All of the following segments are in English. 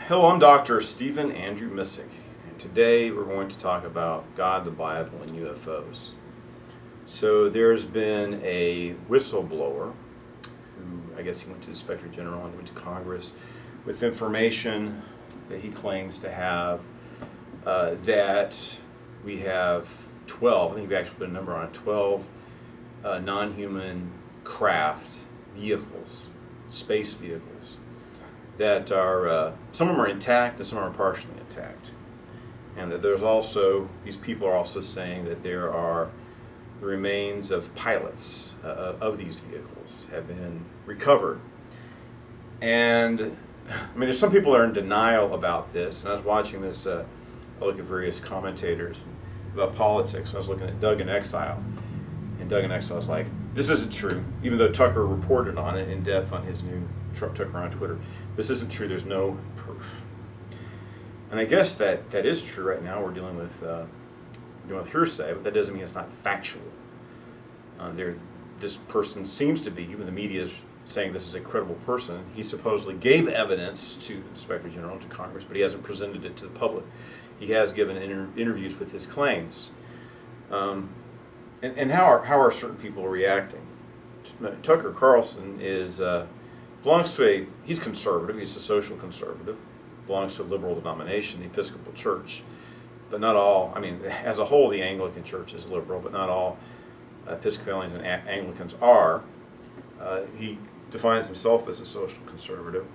Hello, I'm Dr. Stephen Andrew Missick, and today we're going to talk about God, the Bible, and UFOs. So there's been a whistleblower who, I guess he went to the Inspector General and went to Congress with information that he claims to have that we have 12, I think we've actually put a number on it, 12 non-human craft vehicles, space vehicles, that are, some of them are intact and some are partially intact. And that there's also, these people are also saying that there are the remains of pilots of these vehicles have been recovered. And I mean, there's some people that are in denial about this. And I was watching this, I look at various commentators about politics. I was looking at Doug in Exile. And Doug in Exile was like, this isn't true, even though Tucker reported on it in depth on his new Tucker on Twitter. This isn't true. There's no proof. And I guess that is true right now. We're dealing with hearsay, but that doesn't mean it's not factual. This person seems to be, even the media is saying this is a credible person. He supposedly gave evidence to the Inspector General and to Congress, but he hasn't presented it to the public. He has given interviews with his claims. And how are certain people reacting? Tucker Carlson belongs to he's conservative, he's a social conservative, belongs to a liberal denomination, the Episcopal Church, but not all, I mean, as a whole the Anglican Church is liberal, but not all Episcopalians and Anglicans are. He defines himself as a social conservative,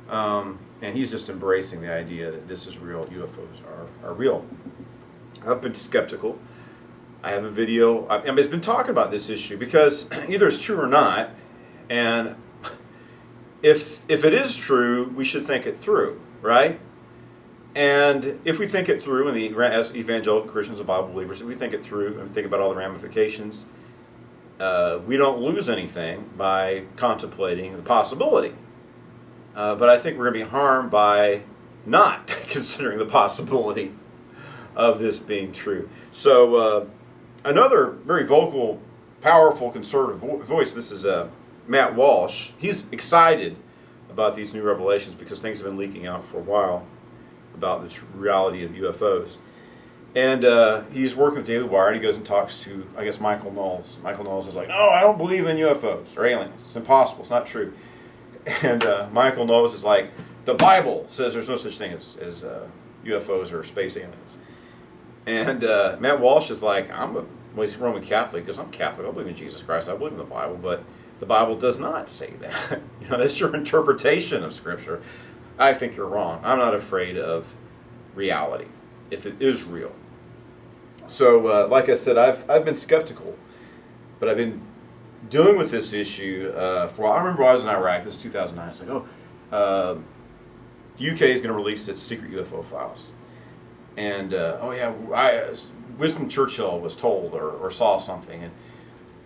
and he's just embracing the idea that this is real, UFOs are real. I've been skeptical. I have a video, I've been talking about this issue because either it's true or not, and if it is true, we should think it through, right? And if we think it through, as evangelical Christians and Bible believers, if we think it through and think about all the ramifications, we don't lose anything by contemplating the possibility. But I think we're going to be harmed by not considering the possibility of this being true. So another very vocal, powerful conservative voice, this is Matt Walsh. He's excited about these new revelations because things have been leaking out for a while about the reality of UFOs. And he's working with Daily Wire, and he goes and talks to, I guess, Michael Knowles. Michael Knowles is like, no, I don't believe in UFOs or aliens. It's impossible. It's not true. And Michael Knowles is like, the Bible says there's no such thing as UFOs or space aliens. And Matt Walsh is like, he's Roman Catholic, because I'm Catholic. I believe in Jesus Christ. I believe in the Bible, but the Bible does not say that. That's your interpretation of Scripture. I think you're wrong. I'm not afraid of reality, if it is real. So, like I said, I've been skeptical, but I've been dealing with this issue for a while. I remember when I was in Iraq. This is 2009. It's like, the UK is going to release its secret UFO files. And, Winston Churchill was told or saw something.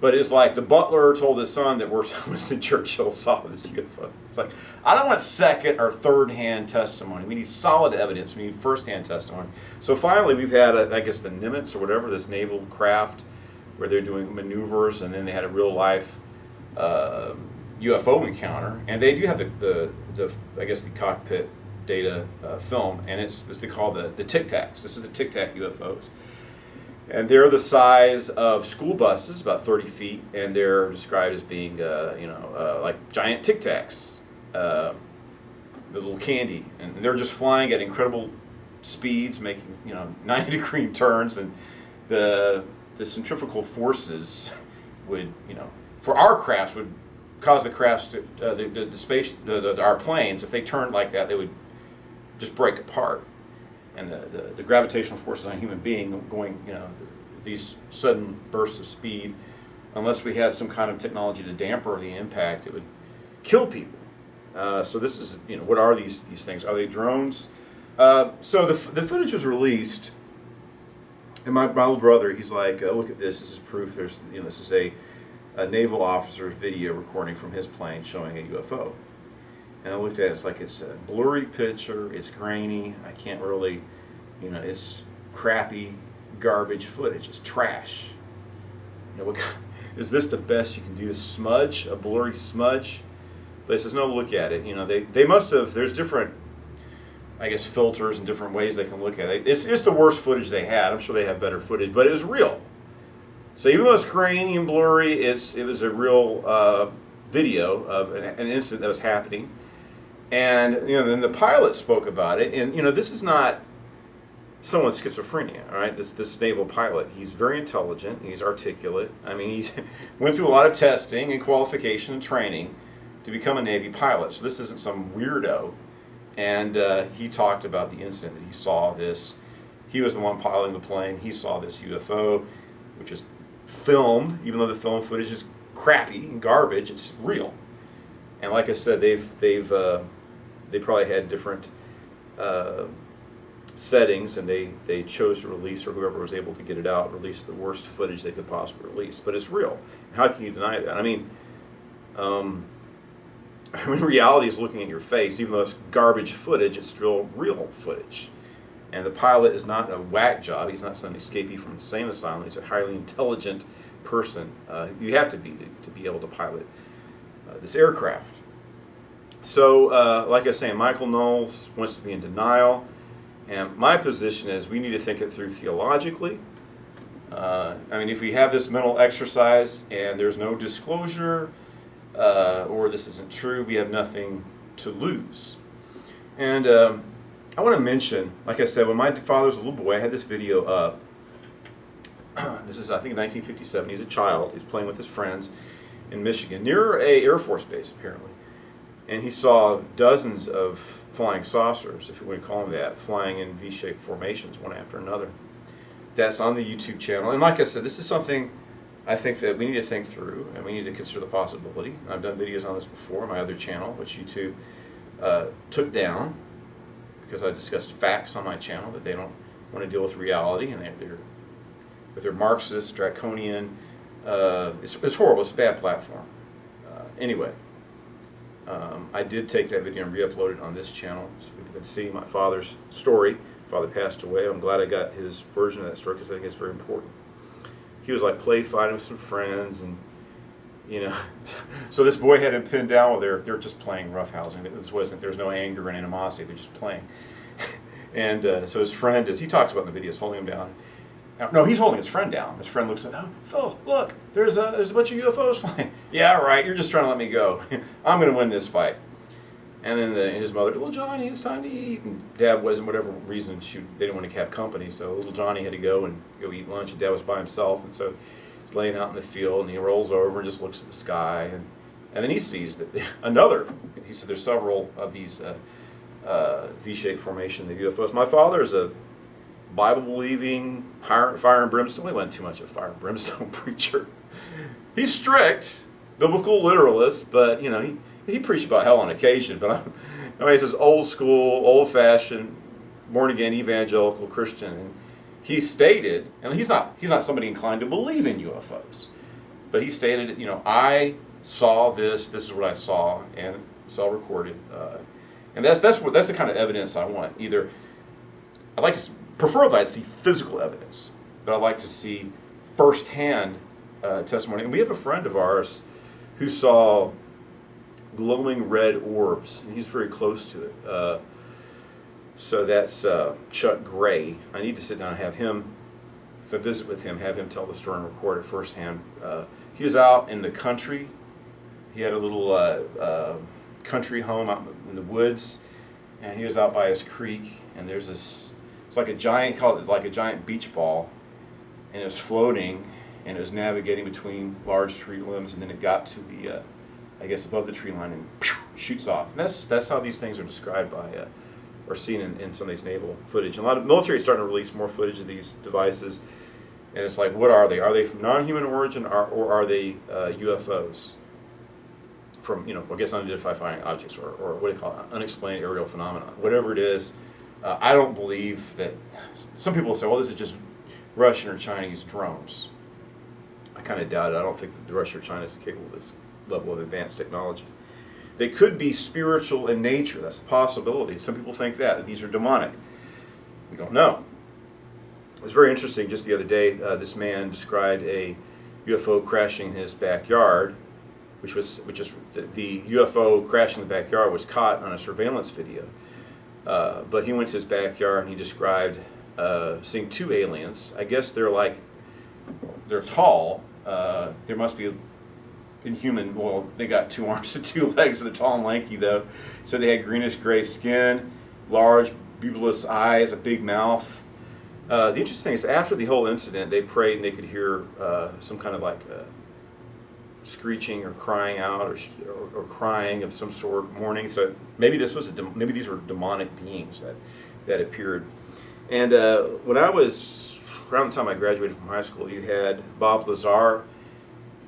But it's like the butler told his son that Winston Churchill saw this UFO. It's like, I don't want second or third-hand testimony. We need solid evidence. We need first-hand testimony. So finally we've had, I guess, the Nimitz or whatever, this naval craft where they're doing maneuvers, and then they had a real-life UFO encounter. And they do have the cockpit data film, and it's they call the Tic Tacs. This is the Tic Tac UFOs. And they're the size of school buses, about 30 feet, and they're described as being, like giant Tic Tacs, the little candy. And they're just flying at incredible speeds, making 90-degree turns, and the centrifugal forces would, for our crafts, would cause the crafts to our planes, if they turned like that, they would just break apart. And the gravitational forces on a human being going, these sudden bursts of speed, unless we had some kind of technology to damper the impact, it would kill people. So this is, what are these things? Are they drones? So the footage was released, and my little brother, he's like, look at this. This is proof. This is a naval officer's video recording from his plane showing a UFO. And I looked at it, it's a blurry picture, it's grainy, I can't really, it's crappy, garbage footage, it's trash. Is this the best you can do? A smudge, a blurry smudge? But he says, no, look at it. They must have, there's different I guess, filters and different ways they can look at it. It's the worst footage they had. I'm sure they have better footage, but it was real. So even though it's grainy and blurry, it was a real video of an incident that was happening. And then the pilot spoke about it. And this is not someone with schizophrenia, all right? This naval pilot, he's very intelligent. He's articulate. I mean, he's went through a lot of testing and qualification and training to become a Navy pilot. So this isn't some weirdo. And he talked about the incident that he saw this. He was the one piloting the plane. He saw this UFO, which is filmed, even though the film footage is crappy and garbage. It's real. And like I said, they probably had different settings, and they chose to release, or whoever was able to get it out, release the worst footage they could possibly release. But it's real. How can you deny that? I mean, reality is looking at your face. Even though it's garbage footage, it's still real footage. And the pilot is not a whack job. He's not some escapee from an insane asylum. He's a highly intelligent person. You have to be able to pilot this aircraft. So, like I was saying, Michael Knowles wants to be in denial. And my position is we need to think it through theologically. I mean, if we have this mental exercise and there's no disclosure, or this isn't true, we have nothing to lose. And I want to mention, like I said, when my father was a little boy, I had this video up. This is, I think, 1957. He's a child. He's playing with his friends in Michigan, near a Air Force base, apparently. And he saw dozens of flying saucers, if you want to call them that, flying in V-shaped formations, one after another. That's on the YouTube channel. And like I said, this is something I think that we need to think through, and we need to consider the possibility. And I've done videos on this before on my other channel, which YouTube took down, because I discussed facts on my channel that they don't want to deal with reality, and they're with their Marxist, draconian, it's horrible. It's a bad platform. Anyway, I did take that video and re-upload it on this channel, so people can see my father's story. Father passed away. I'm glad I got his version of that story, because I think it's very important. He was like play fighting with some friends, and so this boy had him pinned down while they're just playing roughhousing. There's no anger and animosity. They're just playing. And so his friend he talks about in the videos, holding him down. No, he's holding his friend down. His friend looks at him. Oh, Phil, look, there's a bunch of UFOs flying. Yeah, right. You're just trying to let me go. I'm going to win this fight. And then his mother, little Johnny, it's time to eat. And Dad wasn't, whatever reason, they didn't want to have company. So little Johnny had to go eat lunch. And Dad was by himself, and so he's laying out in the field, and he rolls over and just looks at the sky, and then he sees that he said there's several of these V-shaped formation, the UFOs. My father is a Bible-believing, fire and brimstone. We went too much of a fire and brimstone preacher. He's strict, biblical literalist, but he preached about hell on occasion. But he's this old school, old-fashioned, born-again evangelical Christian. And he stated, and he's not somebody inclined to believe in UFOs, but he stated, I saw this. This is what I saw, and it's all recorded. And that's the kind of evidence I want. Either I'd like to preferably I'd see physical evidence, but I'd like to see firsthand testimony. And we have a friend of ours who saw glowing red orbs, and he's very close to it. So that's Chuck Gray. I need to sit down and have him, if I visit with him, have him tell the story and record it firsthand. He was out in the country. He had a little country home out in the woods, and he was out by his creek, and there's this, it's like a giant, called it like a giant beach ball, and it was floating, and it was navigating between large tree limbs, and then it got to the, I guess, above the tree line, and shoots off. And that's how these things are described by, or seen in some of these naval footage. And a lot of military is starting to release more footage of these devices, and it's like, what are they? Are they from non-human origin, or are they UFOs? From, I guess unidentified flying objects, or what do you call it, unexplained aerial phenomena, whatever it is. I don't believe that. Some people will say, well, this is just Russian or Chinese drones. I kind of doubt it. I don't think that the Russia or China is capable of this level of advanced technology. They could be spiritual in nature. That's a possibility. Some people think that these are demonic. We don't know. It was very interesting. Just the other day, this man described a UFO crashing in his backyard, which is the UFO crashing in the backyard was caught on a surveillance video. But he went to his backyard and he described seeing two aliens. I guess they're tall. There must be inhuman. Well, they got 2 arms and 2 legs. They're tall and lanky though. So they had greenish gray skin, large bulbous eyes, a big mouth. The interesting thing is, after the whole incident, they prayed and they could hear some kind of like screeching or crying out or crying of some sort, mourning. So maybe this was maybe these were demonic beings that appeared. And when I was around the time I graduated from high school, you had Bob Lazar.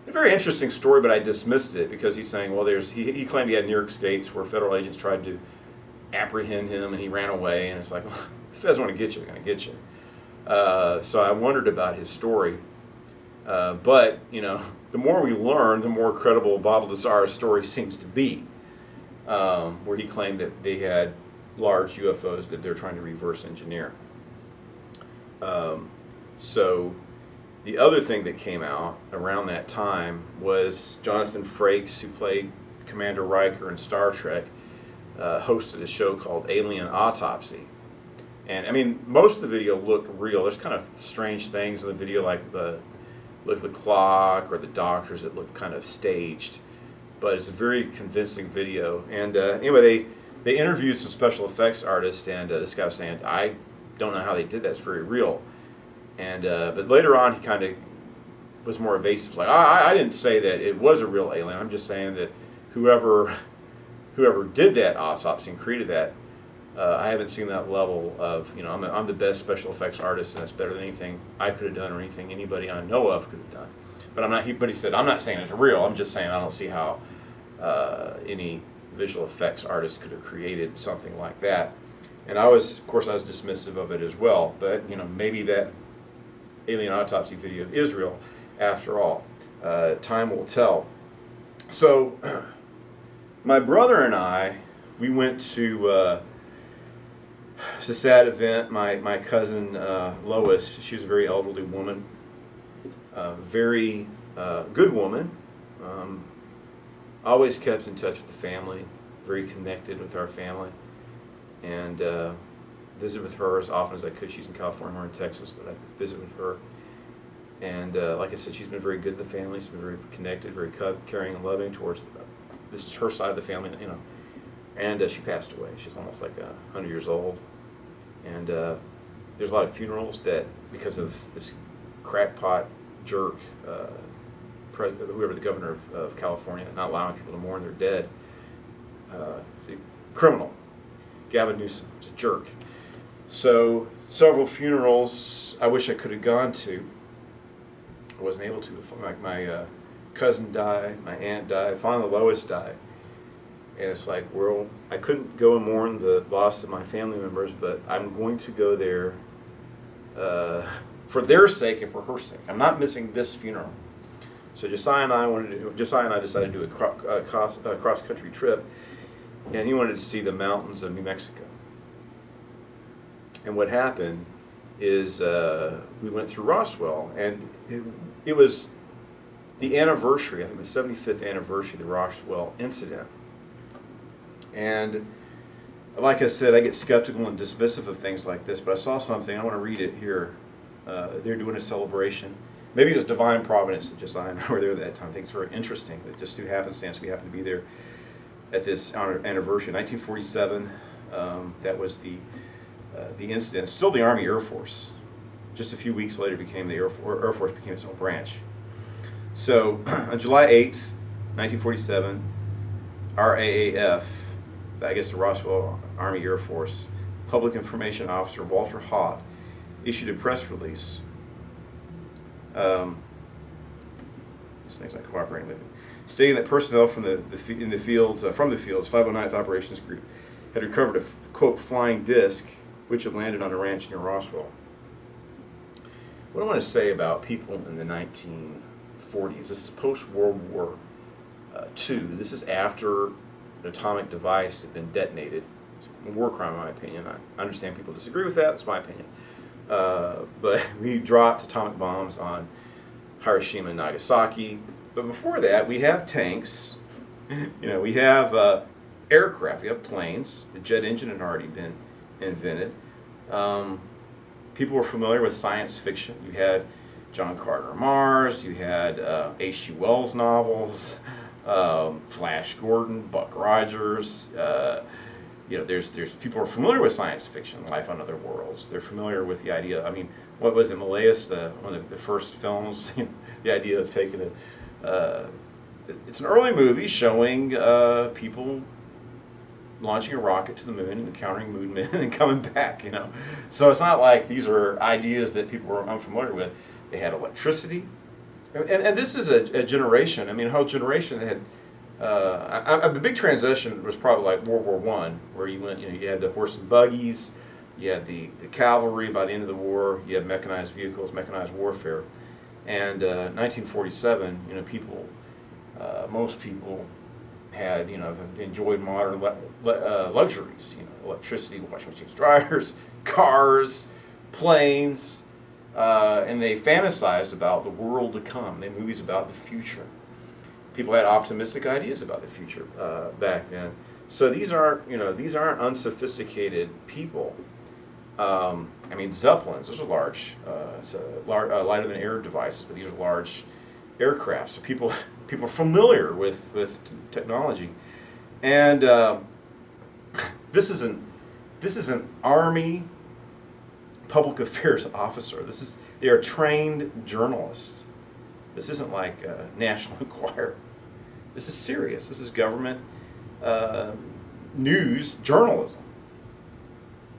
A very interesting story, but I dismissed it because he's saying, well, he claimed he had New York escapes where federal agents tried to apprehend him and he ran away. And it's like, well, if the feds want to get you, they're going to get you. So I wondered about his story. But, the more we learn, the more credible Bob Lazar's story seems to be, where he claimed that they had large UFOs that they're trying to reverse engineer. So the other thing that came out around that time was Jonathan Frakes, who played Commander Riker in Star Trek, hosted a show called Alien Autopsy. And I mean, most of the video looked real. There's kind of strange things in the video, like the clock or the doctors that look kind of staged. But it's a very convincing video. And anyway, they interviewed some special effects artists, and this guy was saying, I don't know how they did that. It's very real. And but later on, he kind of was more evasive. Like, I didn't say that it was a real alien. I'm just saying that whoever did that autopsy and created that, I haven't seen that level of, I'm the best special effects artist, and that's better than anything I could have done or anything anybody I know of could have done. But but he said, I'm not saying it's real. I'm just saying I don't see how any visual effects artist could have created something like that. And I was dismissive of it as well. But maybe that alien autopsy video is real after all. Time will tell. So my brother and I, we went to it's a sad event. My cousin Lois, she was a very elderly woman, very good woman. Always kept in touch with the family, very connected with our family, and visit with her as often as I could. She's in California, we're in Texas, but I visit with her. And like I said, she's been very good to the family. She's been very connected, very caring and loving towards. This is her side of the family, And she passed away. She's almost like 100 years old. And there's a lot of funerals that, because of this crackpot jerk, whoever the governor of California, not allowing people to mourn their dead, criminal. Gavin Newsom is a jerk. So several funerals I wish I could have gone to. I wasn't able to. My cousin died, my aunt died, finally Lois died. And it's like, well, I couldn't go and mourn the loss of my family members, but I'm going to go there for their sake and for her sake. I'm not missing this funeral. So Josiah and I decided to do a cross-country trip, and he wanted to see the mountains of New Mexico. And what happened is we went through Roswell, and it was the anniversary, I think the 75th anniversary of the Roswell incident. And like I said, I get skeptical and dismissive of things like this, but I saw something, I want to read it here. They're doing a celebration. Maybe it was divine providence that Josiah and I were there at that time. I think it's very interesting that just through happenstance we happened to be there at this anniversary. 1947, that was the incident. Still the Army Air Force. Just a few weeks later became the Air Force became its own branch. So on July 8th, 1947, RAAF, I guess the Roswell Army Air Force, Public Information Officer Walter Haut issued a press release. This thing's not cooperating with me. Stating that personnel from the fields, 509th Operations Group, had recovered a quote flying disc which had landed on a ranch near Roswell. What I want to say about people in the 1940s, this is post-World War II. This is after an atomic device had been detonated. It's a war crime, in my opinion. I understand people disagree with that. That's my opinion. But we dropped atomic bombs on Hiroshima and Nagasaki. But before that, we have tanks. We have aircraft. We have planes. The jet engine had already been invented. People were familiar with science fiction. You had John Carter Mars. You had H.G. Wells novels, Flash Gordon, Buck Rogers. There's people who are familiar with science fiction, life on other worlds. They're familiar with the idea. I mean, what was it, Malleus, one of the first films? The idea of taking it's an early movie showing people launching a rocket to the moon and encountering moon men and coming back. So it's not like these are ideas that people were unfamiliar with. They had electricity, and this is a generation. I mean, a whole generation that had. The big transition was probably like World War I, where you had the horse and buggies, you had the cavalry. By the end of the war, you had mechanized vehicles, mechanized warfare, and 1947, most people had have enjoyed modern luxuries, electricity, washing machines, dryers, cars, planes, and they fantasized about the world to come. They had movies about the future. People had optimistic ideas about the future back then. So these aren't unsophisticated people. I mean, Zeppelins, those are large, lighter than air devices, but these are large aircraft. So people are familiar with technology, and this is an Army public affairs officer. They are trained journalists. This isn't like National Enquirer. This is serious. This is government news journalism.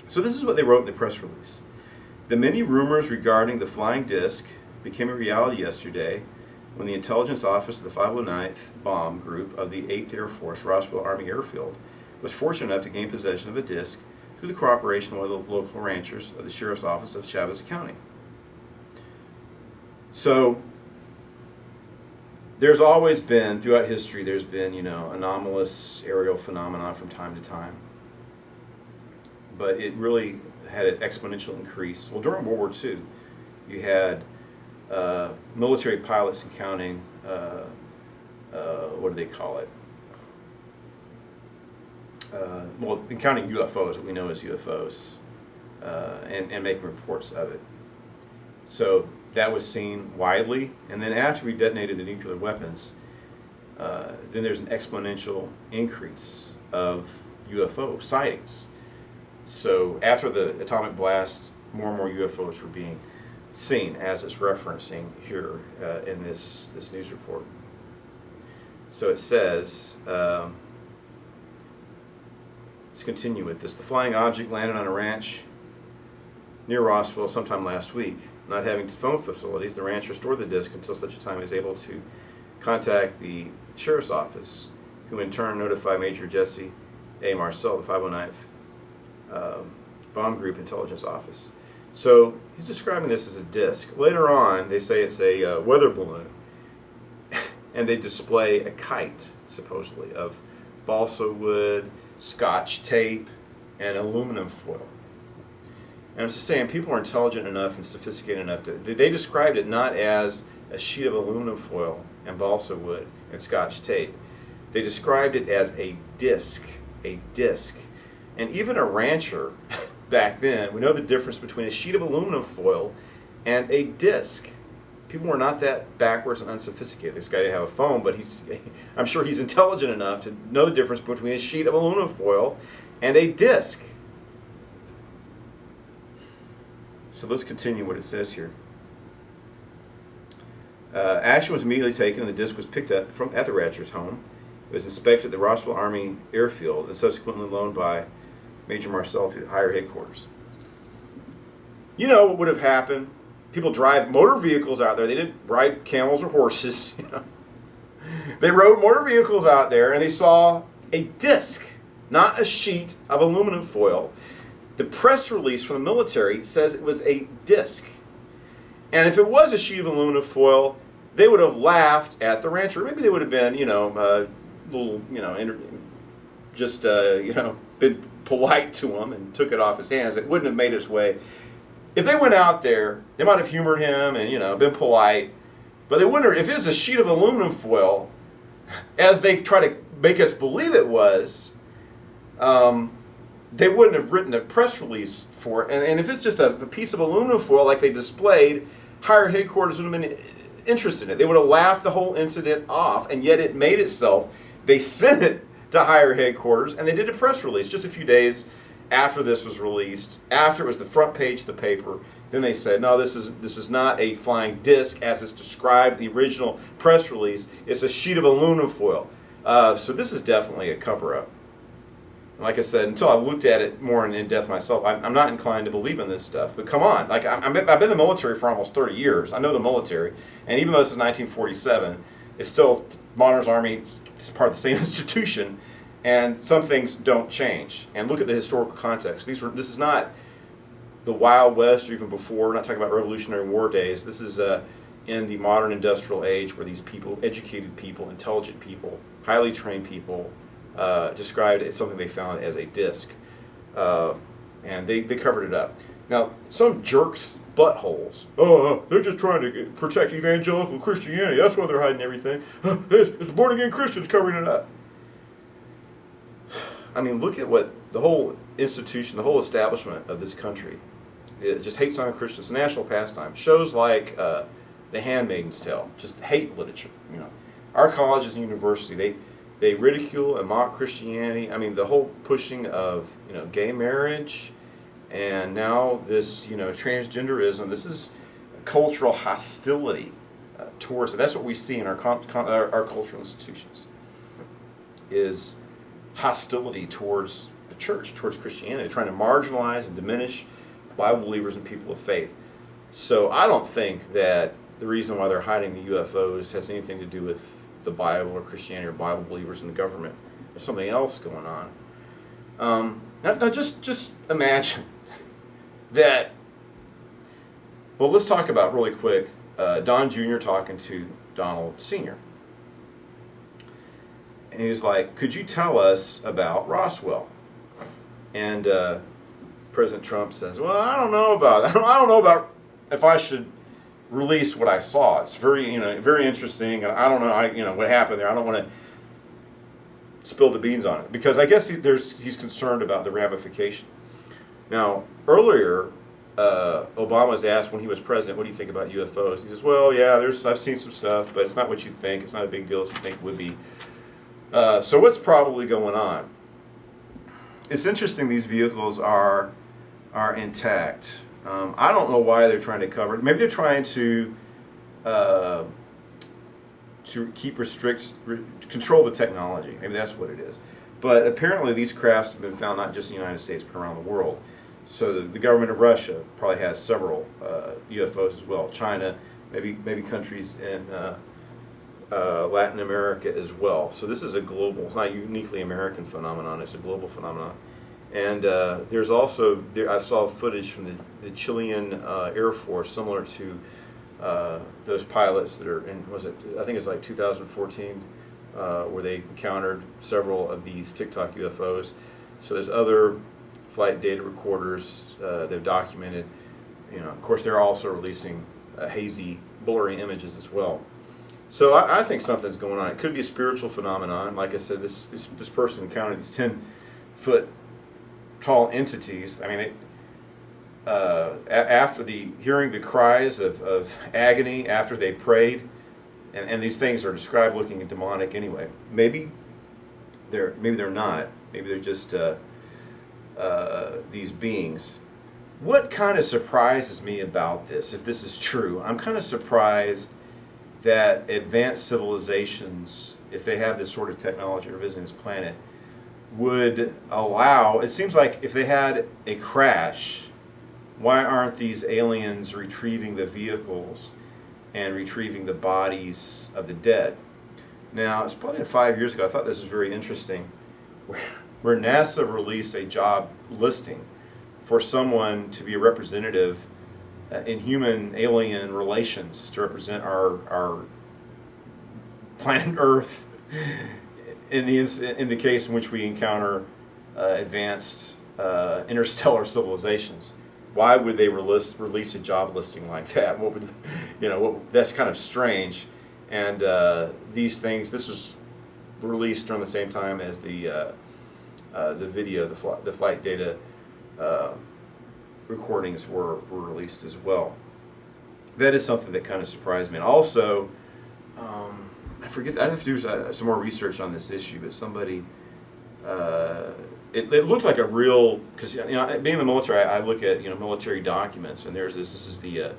So this is what they wrote in the press release. The many rumors regarding the flying disc became a reality yesterday when the intelligence office of the 509th Bomb Group of the 8th Air Force, Roswell Army Airfield, was fortunate enough to gain possession of a disc through the cooperation of one of the local ranchers of the Sheriff's Office of Chavez County. So there's always been, throughout history, there's been, anomalous aerial phenomena from time to time. But it really had an exponential increase. Well, during World War II, you had military pilots encountering, what do they call it? Encountering UFOs, what we know as UFOs, and making reports of it. So that was seen widely, and then after we detonated the nuclear weapons, then there's an exponential increase of UFO sightings. So after the atomic blast, more and more UFOs were being seen, as it's referencing here in this news report. So it says, let's continue with this. The flying object landed on a ranch near Roswell sometime last week. Not having phone facilities, the rancher stored the disc until such a time he was able to contact the sheriff's office, who in turn notified Major Jesse A. Marcel, the 509th Bomb Group Intelligence Office. So he's describing this as a disc. Later on, they say it's a weather balloon, and they display a kite, supposedly, of balsa wood, Scotch tape, and aluminum foil. And I'm just saying, people are intelligent enough and sophisticated enough they described it not as a sheet of aluminum foil and balsa wood and Scotch tape. They described it as a disc. And even a rancher back then, we know the difference between a sheet of aluminum foil and a disc. People were not that backwards and unsophisticated. This guy didn't have a phone, but I'm sure he's intelligent enough to know the difference between a sheet of aluminum foil and a disc. So let's continue what it says here. Action was immediately taken, and the disc was picked up at the rancher's home. It was inspected at the Roswell Army Airfield and subsequently loaned by Major Marcel to higher headquarters. You know what would have happened? People drive motor vehicles out there. They didn't ride camels or horses. They rode motor vehicles out there, and they saw a disc, not a sheet of aluminum foil. The press release from the military says it was a disc. And if it was a sheet of aluminum foil, they would have laughed at the rancher. Maybe they would have been, been polite to him and took it off his hands. It wouldn't have made its way. If they went out there, they might have humored him and, been polite. But they wouldn't have, if it was a sheet of aluminum foil, as they try to make us believe it was, they wouldn't have written a press release for it. And if it's just a piece of aluminum foil like they displayed, higher headquarters would have been interested in it. They would have laughed the whole incident off, and yet it made itself. They sent it to higher headquarters, and they did a press release just a few days after this was released, after it was the front page of the paper. Then they said, no, this is not a flying disc as it's described in the original press release. It's a sheet of aluminum foil. So this is definitely a cover-up. Like I said, until I looked at it more in depth myself, I'm not inclined to believe in this stuff. But come on, like I've been in the military for almost 30 years. I know the military, and even though this is 1947, it's still Modern's Army. It's part of the same institution, and some things don't change. And look at the historical context. This is not the Wild West or even before. We're not talking about Revolutionary War days. This is in the modern industrial age where these people, educated people, intelligent people, highly trained people, described it as something they found as a disc. And they covered it up. Now, some jerks' buttholes, they're just trying to protect evangelical Christianity. That's why they're hiding everything. It's the born-again Christians covering it up. I mean, look at what the whole institution, the whole establishment of this country, it just hates on Christians. National pastime. Shows like The Handmaid's Tale, just hate literature. You know, our colleges and university, they ridicule and mock Christianity. I mean, the whole pushing of gay marriage, and now this transgenderism. This is cultural hostility towards it. That's what we see in our cultural institutions. Is hostility towards the church, towards Christianity, trying to marginalize and diminish Bible believers and people of faith. So I don't think that the reason why they're hiding the UFOs has anything to do with the Bible or Christianity or Bible believers in the government. There's something else going on. Now just imagine that. Well, let's talk about really quick Don Jr. talking to Donald Sr. And he was like, could you tell us about Roswell? And President Trump says, well, I don't know about that. I don't know about if I should release what I saw. It's very, very interesting. And I don't know, what happened there. I don't want to spill the beans on it because I guess he's concerned about the ramification. Now, earlier, Obama was asked when he was president, what do you think about UFOs? He says, well, yeah, I've seen some stuff, but it's not what you think. It's not a big deal as you think it would be. So what's probably going on? It's interesting these vehicles are intact. I don't know why they're trying to cover it. Maybe they're trying to control the technology. Maybe that's what it is. But apparently these crafts have been found not just in the United States but around the world. So the government of Russia probably has several UFOs as well. China, maybe countries in Latin America as well. So this is a global, it's not a uniquely American phenomenon, it's a global phenomenon. And there's also, I saw footage from the Chilean Air Force similar to those pilots that are in, I think it's like 2014, where they encountered several of these TikTok UFOs. So there's other flight data recorders they've documented. Of course, they're also releasing hazy, blurry images as well. So I think something's going on. It could be a spiritual phenomenon. Like I said, this person encountered these 10-foot tall entities. I mean, after hearing the cries of agony after they prayed, and these things are described looking demonic anyway. Maybe they're not. Maybe they're just these beings. What kind of surprises me about this, if this is true, I'm kind of surprised that advanced civilizations, if they have this sort of technology or visiting this planet, would allow, it seems like if they had a crash, why aren't these aliens retrieving the vehicles and retrieving the bodies of the dead? Now, it's probably 5 years ago, I thought this was very interesting, where NASA released a job listing for someone to be a representative in human-alien relations to represent our planet Earth in the case in which we encounter advanced interstellar civilizations. Why would they release a job listing like that? What would that's kind of strange. And these things, this was released during the same time as the the video, the flight data recordings were released as well. That is something that kind of surprised me. And also, I forget, I have to do some more research on this issue, but somebody, it looked like a real, because being in the military, I look at military documents, and this is the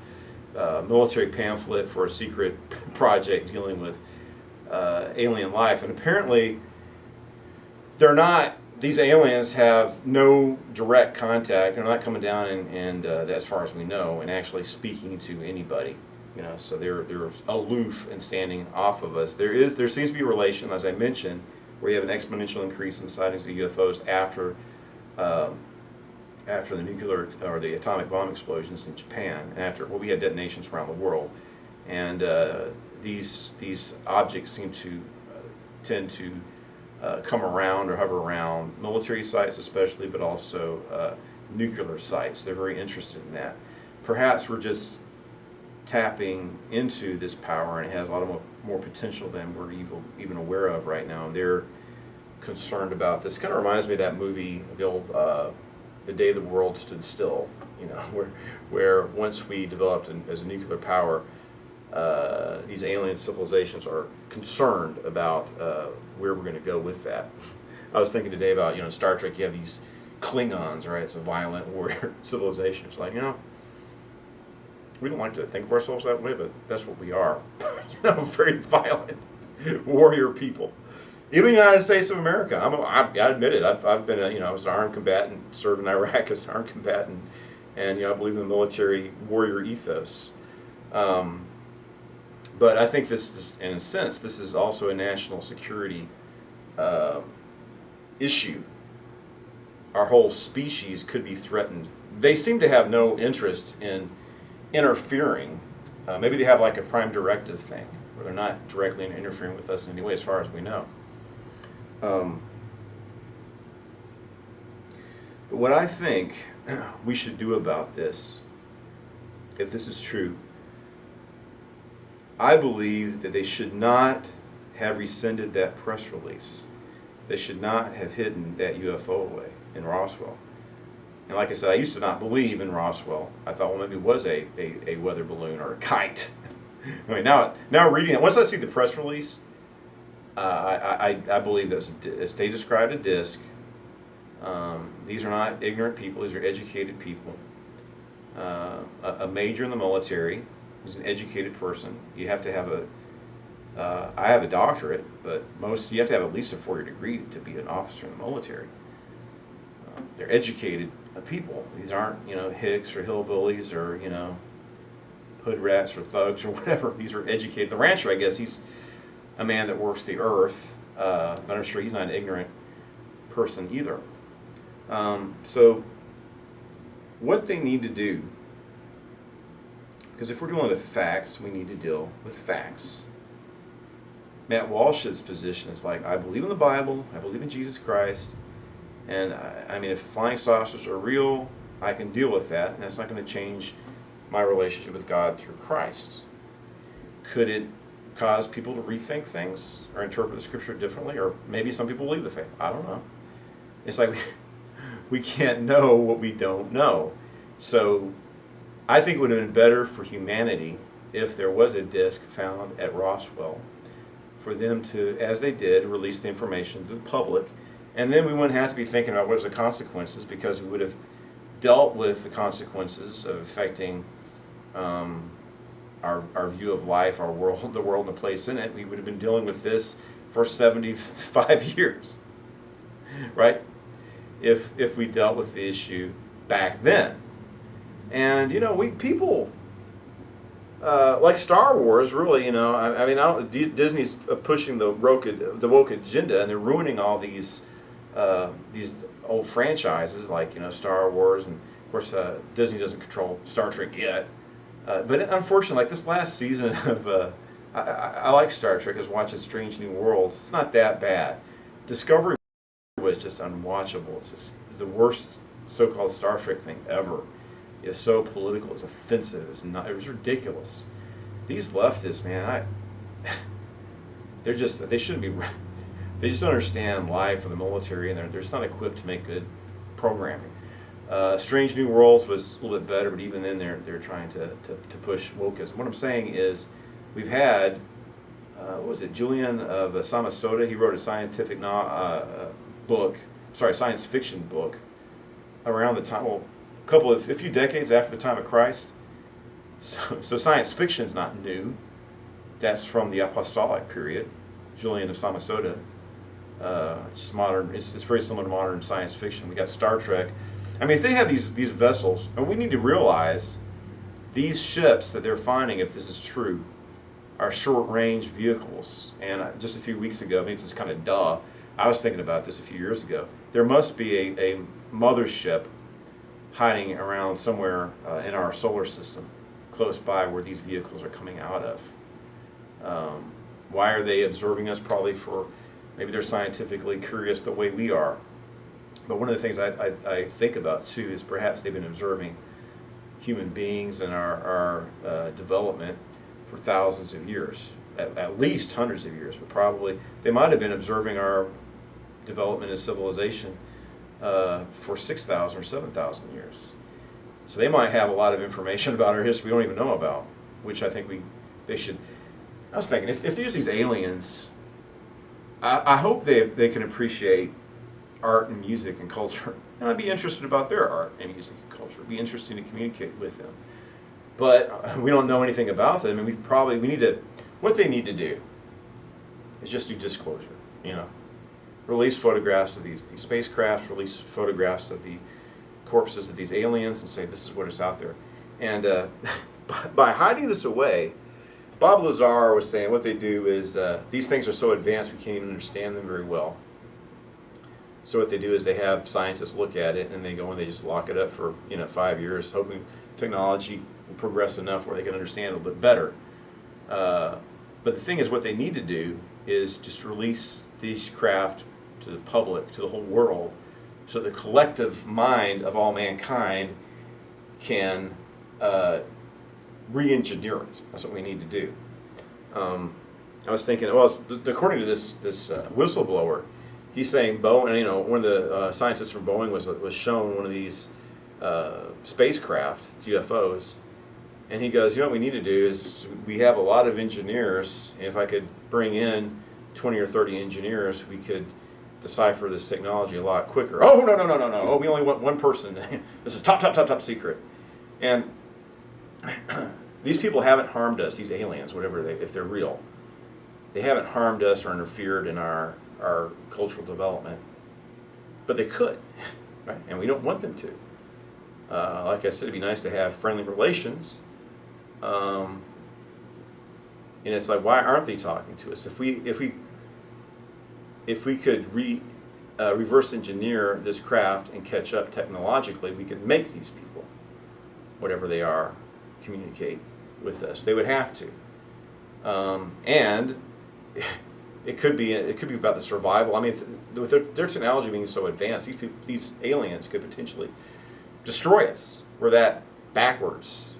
military pamphlet for a secret project dealing with alien life, and apparently these aliens have no direct contact. They're not coming down and as far as we know, and actually speaking to anybody. So they're aloof and standing off of us. There seems to be a relation, as I mentioned, where you have an exponential increase in sightings of UFOs after the nuclear or the atomic bomb explosions in Japan, and after we had detonations around the world, and these objects seem to tend to come around or hover around military sites especially, but also nuclear sites. They're very interested in that. Perhaps we're just tapping into this power, and it has a lot of more potential than we're even aware of right now. And they're concerned about this. Kind of reminds me of that movie, the old The Day the World Stood Still, where once we developed as a nuclear power, these alien civilizations are concerned about where we're going to go with that. I was thinking today about, in Star Trek you have these Klingons, right? It's a violent warrior civilization. It's like, we don't like to think of ourselves that way, but that's what we are. Very violent warrior people. Even the United States of America, I admit it. I've been I was an armed combatant, served in Iraq as an armed combatant, and I believe in the military warrior ethos. But I think this, in a sense, this is also a national security issue. Our whole species could be threatened. They seem to have no interest in interfering. Maybe they have like a prime directive thing, where they're not directly interfering with us in any way, as far as we know. But what I think we should do about this, if this is true, I believe that they should not have rescinded that press release. They should not have hidden that UFO away in Roswell. And like I said, I used to not believe in Roswell. I thought, well, maybe it was a weather balloon or a kite. I mean, now reading it, once I see the press release, I believe that they described a disc. These are not ignorant people. These are educated people. A major in the military is an educated person. You have to have I have a doctorate, but you have to have at least a 4-year degree to be an officer in the military. They're educated people. These aren't, hicks or hillbillies or, hood rats or thugs or whatever. These are educated. The rancher, I guess, he's a man that works the earth, but I'm sure he's not an ignorant person either. So what they need to do, because if we're dealing with facts, we need to deal with facts. Matt Walsh's position is like, I believe in the Bible, I believe in Jesus Christ, and I mean, if flying saucers are real, I can deal with that, and that's not going to change my relationship with God through Christ. Could it cause people to rethink things or interpret the Scripture differently? Or maybe some people leave the faith. I don't know. It's like we can't know what we don't know. So I think it would have been better for humanity if there was a disc found at Roswell, for them to, as they did, release the information to the public. And then we wouldn't have to be thinking about what is the consequences, because we would have dealt with the consequences of affecting our view of life, our world, the world and the place in it. We would have been dealing with this for 75 years, right? If we dealt with the issue back then. And people like Star Wars, really, I mean, Disney's pushing the woke agenda, and they're ruining all these old franchises like Star Wars, and of course Disney doesn't control Star Trek yet. But unfortunately, like this last season of I like Star Trek. I was watching Strange New Worlds. It's not that bad. Discovery was just unwatchable. It's just the worst so-called Star Trek thing ever. It's so political. It's offensive. It was ridiculous. These leftists, man, they shouldn't They just don't understand life or the military, and they're just not equipped to make good programming. Strange New Worlds was a little bit better, but even then they're trying to push wokeism. What I'm saying is, we've had, what was it, Julian of Samasoda, he wrote a scientific science fiction book around the time, well, a few decades after the time of Christ. So science fiction's not new. That's from the apostolic period. Julian of Samasoda. It's modern. It's very similar to modern science fiction. We got Star Trek. I mean, if they have these vessels, and we need to realize these ships that they're finding, if this is true, are short-range vehicles. And just a few weeks ago, I mean, this is kind of duh. I was thinking about this a few years ago. There must be a mothership hiding around somewhere in our solar system, close by where these vehicles are coming out of. Why are they observing us? Probably maybe they're scientifically curious the way we are. But one of the things I think about too is perhaps they've been observing human beings and our development for thousands of years, at least hundreds of years, but probably they might have been observing our development as civilization for 6,000 or 7,000 years. So they might have a lot of information about our history we don't even know about, which I think they should. I was thinking, if there's these aliens, I hope they can appreciate art and music and culture, and I'd be interested about their art and music and culture. It'd be interesting to communicate with them. But we don't know anything about them, and what they need to do is just do disclosure, release photographs of these spacecrafts, release photographs of the corpses of these aliens, and say this is what is out there. And by hiding this away, Bob Lazar was saying what they do is these things are so advanced we can't even understand them very well. So what they do is they have scientists look at it, and they go and they just lock it up for 5 years, hoping technology will progress enough where they can understand it a little bit better. But the thing is, what they need to do is just release these craft to the public, to the whole world, so the collective mind of all mankind can re-engineer it. That's what we need to do. I was thinking, according to this whistleblower, he's saying Boeing, one of the scientists from Boeing was shown one of these spacecraft, it's UFOs, and he goes, what we need to do is we have a lot of engineers, and if I could bring in 20 or 30 engineers, we could decipher this technology a lot quicker. Oh, no. Oh, we only want one person. This is top secret. And these people haven't harmed us, these aliens, if they're real. They haven't harmed us or interfered in our cultural development. But they could, right? And we don't want them to. Like I said, it'd be nice to have friendly relations. And it's like, why aren't they talking to us? If we could reverse engineer this craft and catch up technologically, we could make these people, whatever they are, communicate with us. They would have to, and it could be about the survival. I mean, with their technology being so advanced, these aliens could potentially destroy us. We're that backwards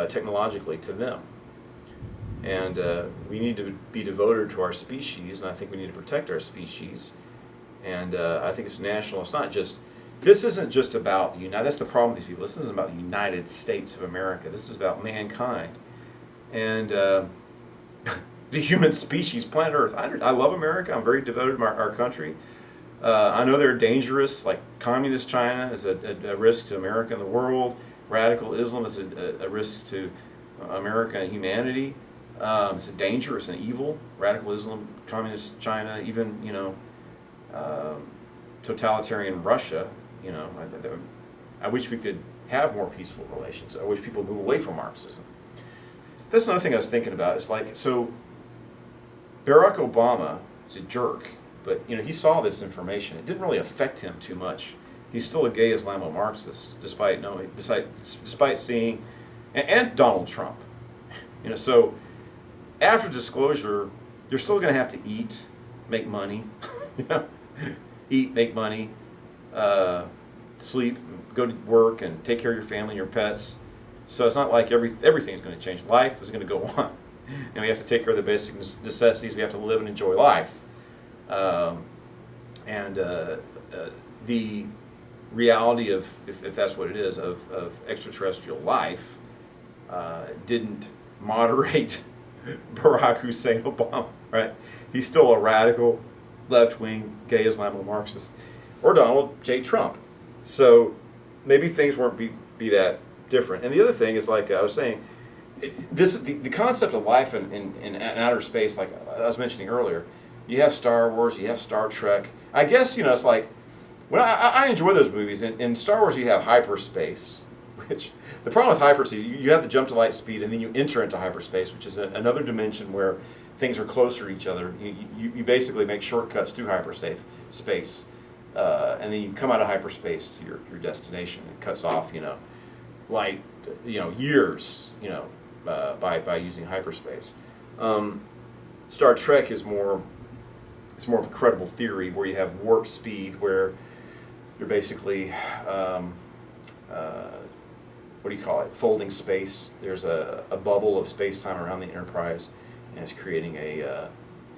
technologically to them. And we need to be devoted to our species, and I think we need to protect our species. And I think it's national. It's not just, this isn't just about the United, that's the problem with these people. This isn't about the United States of America. This is about mankind. And the human species, planet Earth. I love America. I'm very devoted to our country. I know they're dangerous, like communist China is a risk to America and the world. Radical Islam is a risk to America and humanity. It's dangerous and evil. Radical Islam, communist China, even totalitarian Russia. I wish we could have more peaceful relations. I wish people would move away from Marxism. That's another thing I was thinking about. It's like, so Barack Obama is a jerk, but he saw this information. It didn't really affect him too much. He's still a gay Islamo-Marxist, despite seeing, and Donald Trump. So after disclosure, you're still going to have to eat, make money, eat, make money, sleep, go to work, and take care of your family and your pets. So it's not like everything's going to change. Life is going to go on, and we have to take care of the basic necessities. We have to live and enjoy life. Um, and the reality of, if that's what it is, of extraterrestrial life didn't moderate Barack Hussein Obama, right? He's still a radical, left-wing, gay Islamo-Marxist, or Donald J. Trump. So maybe things weren't be that different. And the other thing is, like I was saying, the concept of life in outer space, like I was mentioning earlier, you have Star Wars, you have Star Trek. I guess, it's like, when I enjoy those movies. In Star Wars, you have hyperspace, which the problem with hyperspace, you have the jump to light speed, and then you enter into hyperspace, which is another dimension where things are closer to each other. You basically make shortcuts through hyperspace, and then you come out of hyperspace to your destination. It cuts off, light, years, by using hyperspace. Star Trek is more. It's more of a credible theory where you have warp speed, where you're basically, what do you call it? Folding space. There's a bubble of space-time around the Enterprise, and it's creating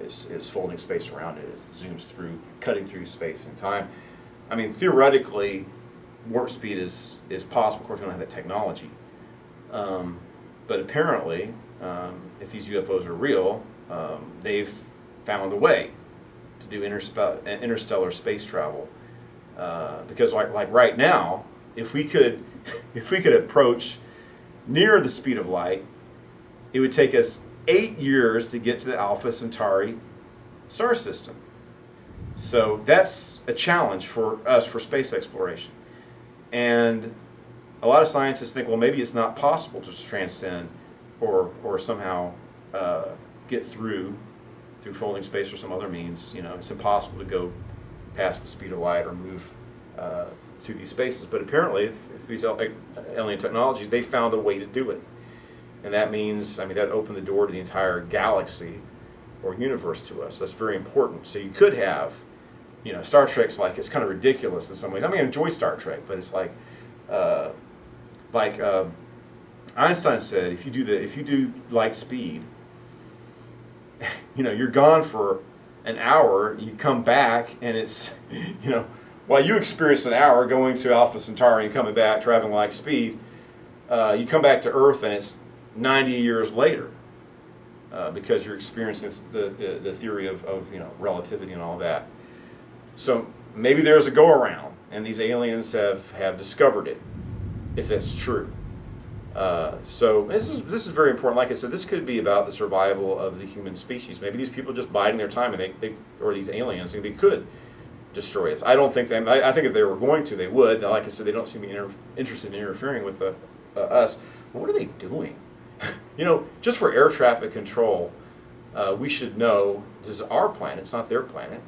is folding space around it. It zooms through, cutting through space and time. I mean, theoretically, warp speed is possible. Of course, we don't have that technology. But apparently, if these UFOs are real, they've found a way to do interstellar space travel. Because like right now, if we could approach near the speed of light, it would take us 8 years to get to the Alpha Centauri star system. So that's a challenge for us for space exploration. And a lot of scientists think, well, maybe it's not possible to transcend or somehow get through folding space or some other means. It's impossible to go past the speed of light or move through these spaces. But apparently, if these alien technologies, they found a way to do it. And that means, that opened the door to the entire galaxy or universe to us. That's very important. So you could have, Star Trek's like, it's kind of ridiculous in some ways. I enjoy Star Trek, but it's like Einstein said, if you do light speed, you're gone for an hour, you come back, and it's, while you experience an hour going to Alpha Centauri and coming back, traveling light speed, you come back to Earth and it's 90 years later, because you're experiencing the theory of relativity and all that. So maybe there's a go-around, and these aliens have discovered it, if that's true. So this is very important. Like I said, this could be about the survival of the human species. Maybe these people are just biding their time, and they or these aliens, they could destroy us. I don't think I think if they were going to, they would. Now, like I said, they don't seem to be interested in interfering with us. But what are they doing? Just for air traffic control, we should know this is our planet. It's not their planet.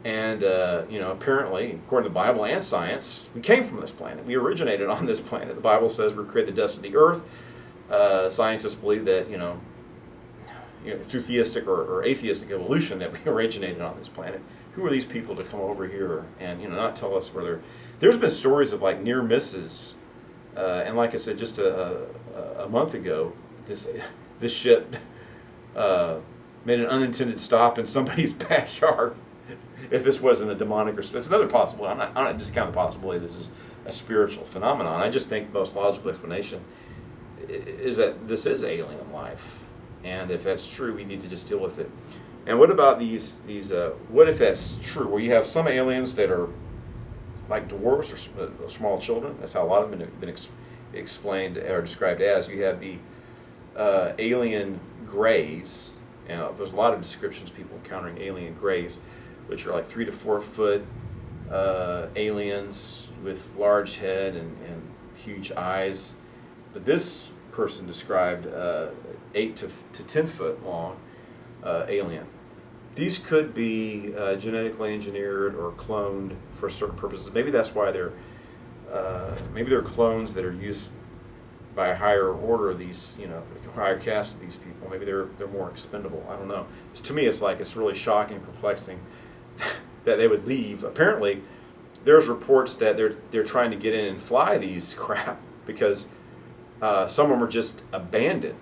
And, apparently, according to the Bible and science, we came from this planet. We originated on this planet. The Bible says we're created the dust of the earth. Scientists believe that, through theistic or atheistic evolution, that we originated on this planet. Who are these people to come over here and, not tell us where they're... There's been stories of, like, near misses. And like I said, just a month ago, this ship made an unintended stop in somebody's backyard. If this wasn't a demonic or it's another possibility. I'm not discounting the possibility this is a spiritual phenomenon. I just think the most logical explanation is that this is alien life, and if that's true, we need to just deal with it. And what about these? What if that's true? Well, you have some aliens that are like dwarves or small children. That's how a lot of them have been explained or described as. You have the alien greys. There's a lot of descriptions of people encountering alien greys, which are like 3 to 4 foot aliens with large head and huge eyes. But this person described 8 to 10 foot long alien. These could be genetically engineered or cloned for certain purposes. Maybe that's why they're clones that are used by a higher order of these, higher caste of these people. Maybe they're more expendable. I don't know. To me, it's really shocking, perplexing that they would leave. Apparently, there's reports that they're trying to get in and fly these crap because some of them are just abandoned.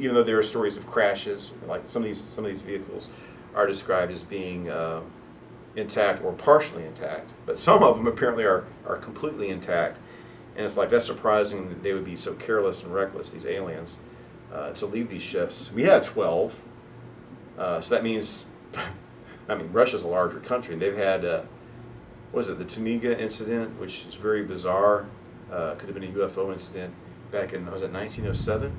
Even though there are stories of crashes, like some of these vehicles are described as being intact or partially intact, but some of them apparently are completely intact. And it's like, that's surprising that they would be so careless and reckless, these aliens, to leave these ships. We have 12, so that means, I mean, Russia's a larger country. They've had, what was it, the Tuniga incident, which is very bizarre. Could have been a UFO incident back in, was it 1907?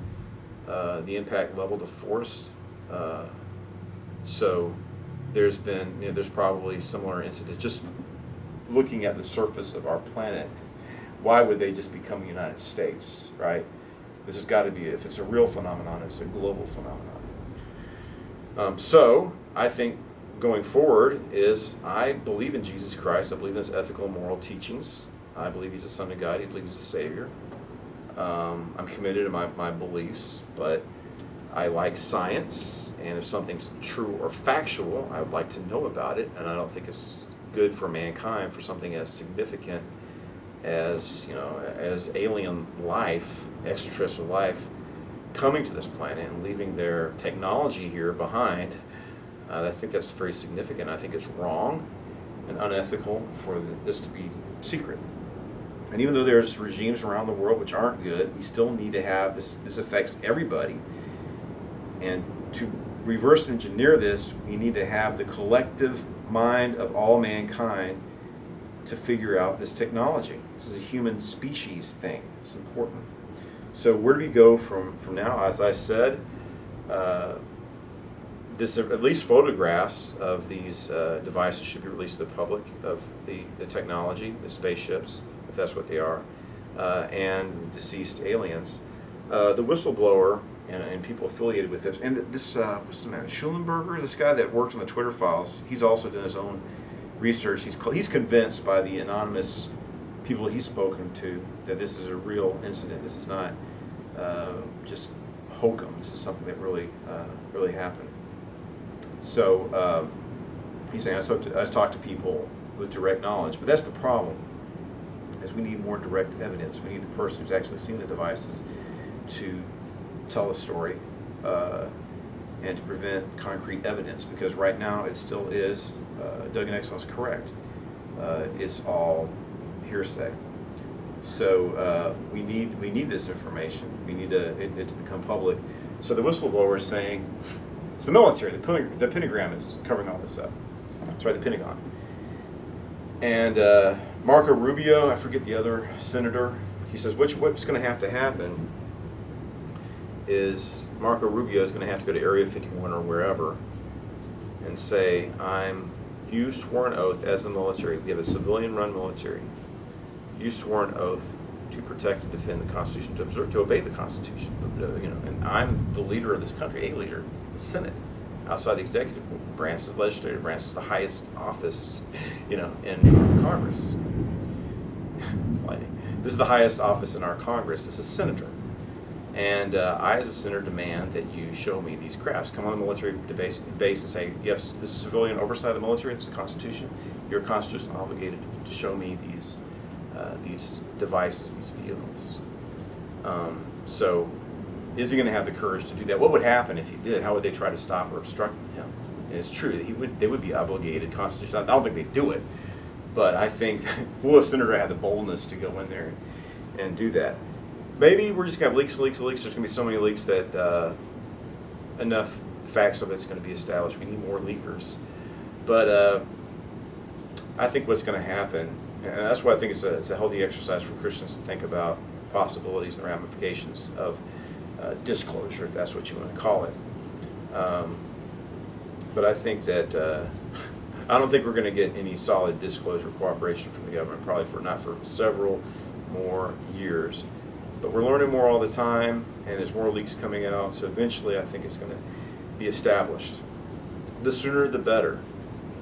The impact leveled a forest. So there's been, there's probably similar incidents. Just looking at the surface of our planet, why would they just become the United States, right? This has got to be, if it's a real phenomenon, it's a global phenomenon. So I think going forward is, I believe in Jesus Christ. I believe in his ethical and moral teachings. I believe he's the Son of God. I believe he's the Savior. I'm committed to my beliefs, but I like science, and if something's true or factual, I would like to know about it, and I don't think it's good for mankind for something as significant as, as alien life, extraterrestrial life, coming to this planet and leaving their technology here behind. I think that's very significant. I think it's wrong and unethical for this to be secret. And even though there's regimes around the world which aren't good, we still need to have this. This affects everybody. And to reverse engineer this, we need to have the collective mind of all mankind to figure out this technology. This is a human species thing. It's important. So where do we go from now? As I said, this, at least photographs of these devices should be released to the public, of the technology, the spaceships, if that's what they are, and deceased aliens. The whistleblower and people affiliated with this, and this, what's his name, Schulenberger, this guy that worked on the Twitter files, he's also done his own research. He's convinced by the anonymous people he's spoken to that this is a real incident. This is not just hokum. This is something that really happened. So he's saying, I talked to people with direct knowledge, but that's the problem, is we need more direct evidence. We need the person who's actually seen the devices to tell a story and to prevent concrete evidence, because right now it still is, Doug and Exxon is correct, it's all hearsay. So we need this information. We need it to become public. So the whistleblower is saying, it's the military, the Pentagram is covering all this up. Sorry, the Pentagon. And Marco Rubio, I forget the other senator, he says what's going to happen is Marco Rubio is going to have to go to Area 51 or wherever and say, you swore an oath as the military, we have a civilian-run military, you swore an oath to protect and defend the Constitution, to obey the Constitution, and I'm the leader of this country, a leader, the Senate, outside the executive branch, the legislative branch is the highest office, in Congress. This is the highest office in our Congress. This is senator. And I, as a senator, demand that you show me these crafts. Come on the military base and say, yes, this is civilian oversight of the military, this is the Constitution. You're constitutionally obligated to show me these devices, these vehicles. So is he going to have the courage to do that? What would happen if he did? How would they try to stop or obstruct him? And it's true, they would be obligated constitutionally. I don't think they'd do it, but I think, will a senator have the boldness to go in there and do that? Maybe we're just going to have leaks. There's going to be so many leaks that enough facts of it's going to be established. We need more leakers. But I think what's going to happen, and that's why I think it's a healthy exercise for Christians to think about possibilities and ramifications of disclosure, if that's what you want to call it. But I think that I don't think we're going to get any solid disclosure cooperation from the government, probably not for several more years. But we're learning more all the time, and there's more leaks coming out, so eventually I think it's going to be established. The sooner the better.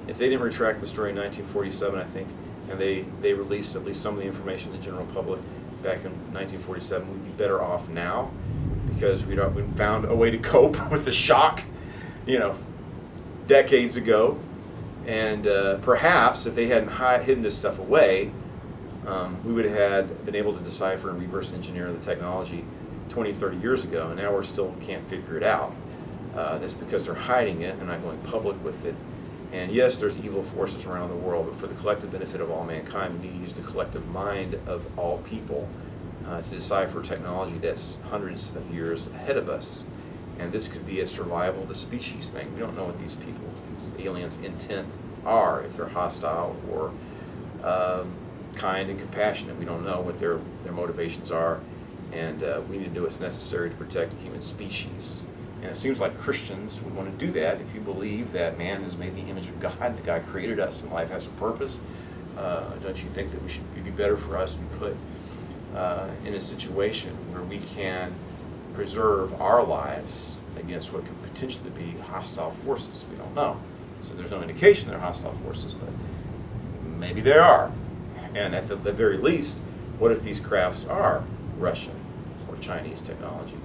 If they didn't retract the story in 1947, I think, and they released at least some of the information to the general public back in 1947, we'd be better off now, because we'd found a way to cope with the shock, decades ago. And perhaps if they hadn't hidden this stuff away, we would have been able to decipher and reverse engineer the technology 20, 30 years ago, and now we still can't figure it out. That's because they're hiding it and not going public with it. And yes, there's evil forces around the world, but for the collective benefit of all mankind, we need to use the collective mind of all people to decipher technology that's hundreds of years ahead of us. And this could be a survival of the species thing. We don't know what these people, these aliens' intent are, if they're hostile or kind and compassionate. We don't know what their motivations are, and we need to do what's necessary to protect the human species. And it seems like Christians would want to do that if you believe that man is made in the image of God, and God created us, and life has a purpose. Don't you think that it'd be better for us to be put in a situation where we can preserve our lives against what could potentially be hostile forces? We don't know. So there's no indication they're hostile forces, but maybe they are. And at the very least, what if these crafts are Russian or Chinese technology?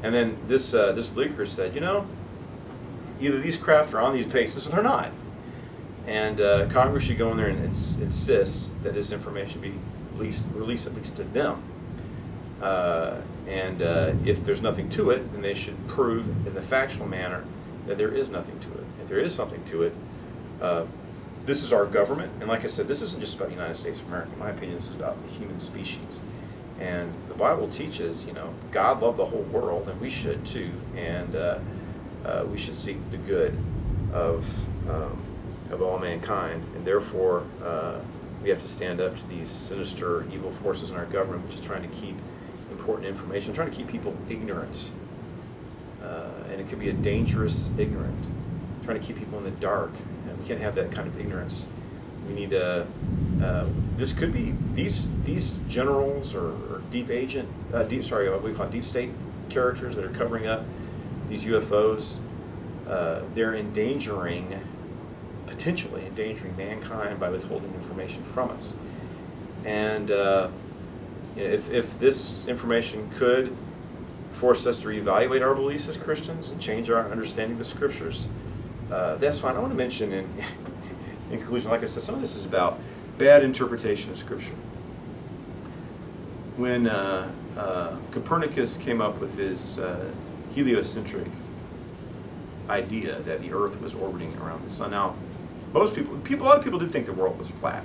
And then this leaker said, either these craft are on these bases or they're not. And Congress should go in there and insist that this information be released at least to them. And if there's nothing to it, then they should prove in a factual manner that there is nothing to it. If there is something to it, this is our government. And like I said, this isn't just about the United States of America. In my opinion, this is about the human species. And the Bible teaches, God loved the whole world, and we should too. And we should seek the good of all mankind. And therefore, we have to stand up to these sinister, evil forces in our government, which is trying to keep important information, trying to keep people ignorant. And it could be a dangerous ignorant, trying to keep people in the dark. And we can't have that kind of ignorance. We need this could be these generals or deep agent, what we call deep state characters that are covering up these UFOs. They're potentially endangering mankind by withholding information from us. And if this information could force us to reevaluate our beliefs as Christians and change our understanding of the Scriptures, that's fine. I want to mention in conclusion, like I said, some of this is about bad interpretation of Scripture. When Copernicus came up with his heliocentric idea that the Earth was orbiting around the sun, now a lot of people did think the world was flat,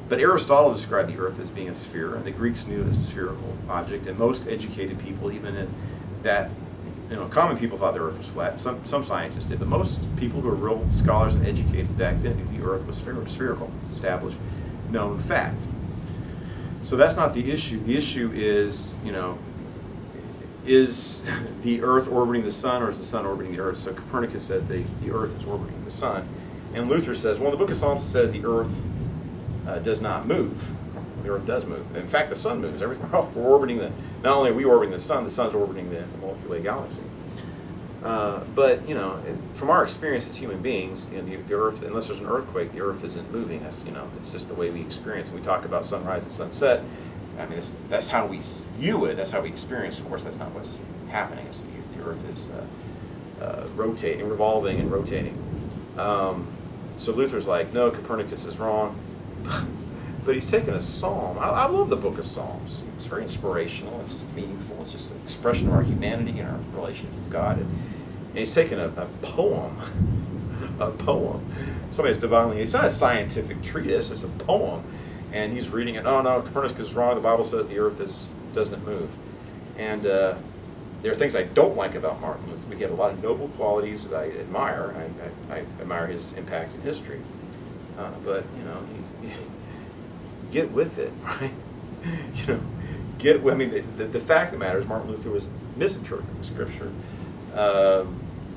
but Aristotle described the Earth as being a sphere, and the Greeks knew it as a spherical object, and most educated people, even in that, common people thought the Earth was flat. Some scientists did, but most people who were real scholars and educated back then knew the Earth was spherical. It's established, known fact. So that's not the issue. The issue is, is the Earth orbiting the sun, or is the sun orbiting the Earth? So Copernicus said the Earth is orbiting the sun, and Luther says, well, the Book of Psalms says the Earth does not move. The Earth does move. In fact, the sun moves. We're orbiting not only are we orbiting the sun's orbiting the Milky Way galaxy. But from our experience as human beings, the Earth, unless there's an earthquake, the Earth isn't moving. It's just the way we experience it. We talk about sunrise and sunset. I mean, that's how we view it. That's how we experience it. Of course, that's not what's happening. The Earth is rotating, revolving, and rotating. So Luther's like, no, Copernicus is wrong. But he's taken a psalm. I love the Book of Psalms. It's very inspirational. It's just meaningful. It's just an expression of our humanity and our relationship with God. And he's taken a poem. A poem. Somebody's divinely. It's not a scientific treatise. It's a poem. And he's reading it. Oh, no, Copernicus is wrong. The Bible says the Earth doesn't move. And there are things I don't like about Martin Luther. He had a lot of noble qualities that I admire. I admire his impact in history. But get with it, right? The fact of the matter is Martin Luther was misinterpreting Scripture.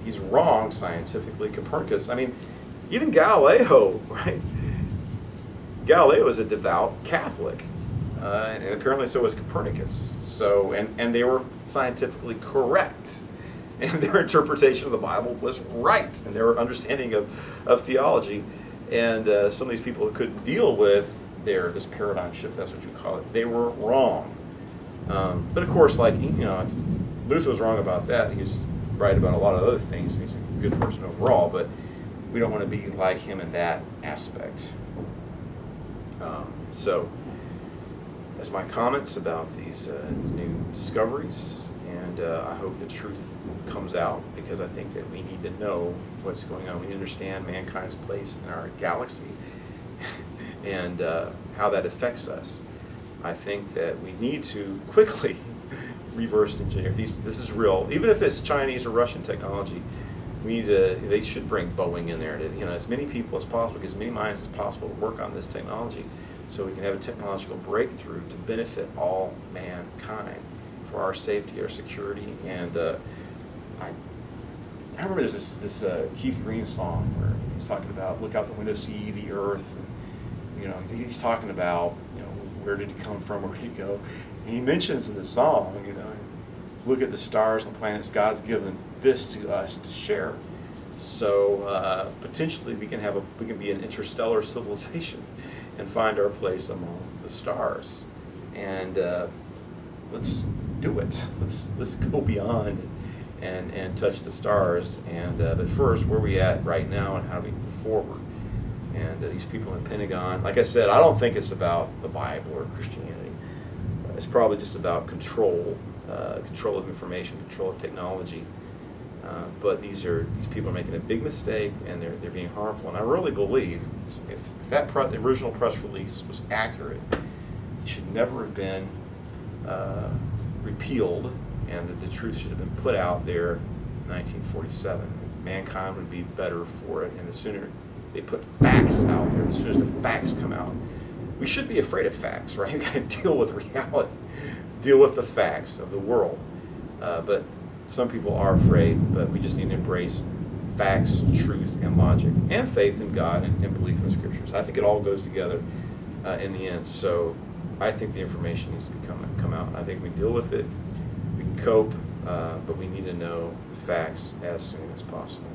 He's wrong scientifically. Copernicus, even Galileo, right? Galileo was a devout Catholic, and apparently so was Copernicus. So, and they were scientifically correct, and their interpretation of the Bible was right, and their understanding of theology. And some of these people who couldn't deal with this paradigm shift, that's what you call it, they were wrong. But of course, Luther was wrong about that. He's right about a lot of other things. He's a good person overall, but we don't want to be like him in that aspect. So that's my comments about these new discoveries, And I hope the truth comes out, because I think that we need to know what's going on. We understand mankind's place in our galaxy and how that affects us. I think that we need to quickly reverse engineer. This is real. Even if it's Chinese or Russian technology, we need to, they should bring Boeing in there to, as many people as possible, as many minds as possible to work on this technology, so we can have a technological breakthrough to benefit all mankind for our safety, our security. And I remember there's this Keith Green song where he's talking about look out the window, see the earth. And, he's talking about where did it come from, where did it go. And he mentions in the song, look at the stars and planets. God's given this to us to share. So potentially we can be an interstellar civilization and find our place among the stars. And let's do it. Let's go beyond and touch the stars. And but first, where are we at right now, and how do we move forward? And these people in the Pentagon, like I said, I don't think it's about the Bible or Christianity. It's probably just about control of information, control of technology. But these people are making a big mistake, and they're being harmful. And I really believe if that the original press release was accurate, it should never have been repealed, and that the truth should have been put out there in 1947. Mankind would be better for it, and the sooner they put facts out there, as soon as the facts come out. We should be afraid of facts, right? We've got to deal with reality, deal with the facts of the world. But some people are afraid, but we just need to embrace facts, truth, and logic, and faith in God and belief in the Scriptures. I think it all goes together in the end. So I think the information needs to come out. I think we deal with it, we can cope, but we need to know the facts as soon as possible.